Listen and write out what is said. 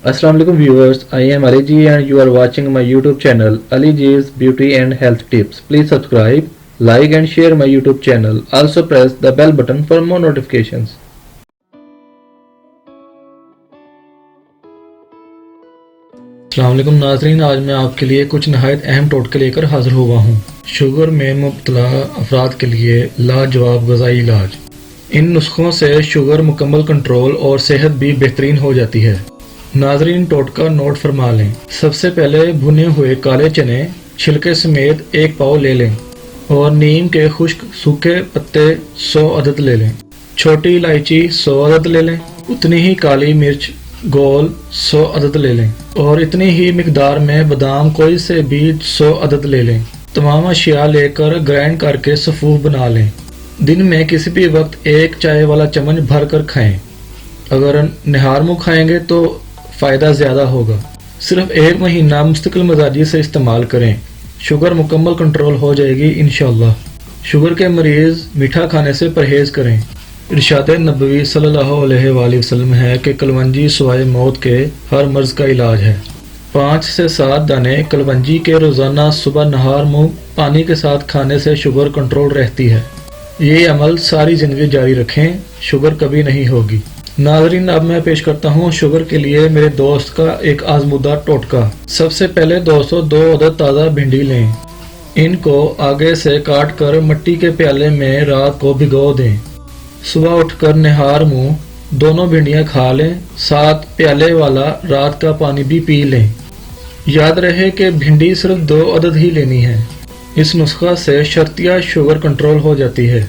Assalamu alaikum viewers, I am Ali Ji and you are watching my YouTube channel Ali Ji's Beauty and Health Tips. Please subscribe, like and share my YouTube channel. Also press the bell button for more notifications. अस्सलाम वालेकुम नाज़रीन, आज मैं आपके लिए कुछ नहायत अहम टोटके लेकर हाजिर हुआ हूँ। शुगर में मुब्तला अफराद के लिए लाजवाब ग़िज़ाई इलाज। इन नुस्खों से शुगर मुकम्मल कंट्रोल और सेहत भी बेहतरीन हो जाती है। नाज़रीन, टोटका नोट फरमा लें। सबसे पहले भुने हुए काले चने छिलके समेत 1 पाव ले लें और नीम के खुश्क सूखे पत्ते 100 अदद ले लें। छोटी इलायची 100 अदद ले लें। उतनी ही काली मिर्च गोल 100 अदद ले लें और इतनी ही मिकदार में बादाम कोई से भी 100 अदद ले लें। तमाम अशिया लेकर ग्राइंड करके सफ़ूफ बना लें। दिन में किसी भी वक्त 1 चाय वाला चम्मच भर कर खाएं। अगर निहार मुँह खाएंगे तो फ़ायदा ज़्यादा होगा। सिर्फ 1 महीना मुस्तकिल मिजाजी से इस्तेमाल करें, शुगर मुकम्मल कंट्रोल हो जाएगी इंशाअल्लाह। शुगर के मरीज़ मीठा खाने से परहेज़ करें। इरशाद नबवी सल्लल्लाहु अलैहि वसल्लम है कि कलवंजी सिवाय मौत के हर मर्ज़ का इलाज है। 5 से 7 दाने कलवंजी के रोज़ाना सुबह नहार मुँह पानी के साथ खाने से शुगर कंट्रोल रहती है। ये अमल सारी ज़िंदगी जारी रखें, शुगर कभी नहीं होगी। नाज़रीन, अब मैं पेश करता हूँ शुगर के लिए मेरे दोस्त का एक आजमूदा टोटका। सबसे पहले 202 अदद ताज़ा भिंडी लें। इनको आगे से काट कर मिट्टी के प्याले में रात को भिगो दें। सुबह उठकर निहार मुँह दोनों भिंडियाँ खा लें। 7 प्याले वाला रात का पानी भी पी लें। याद रहे कि भिंडी सिर्फ 2 अदद ही लेनी है। इस नुस्खा से शर्तिया शुगर कंट्रोल हो जाती है।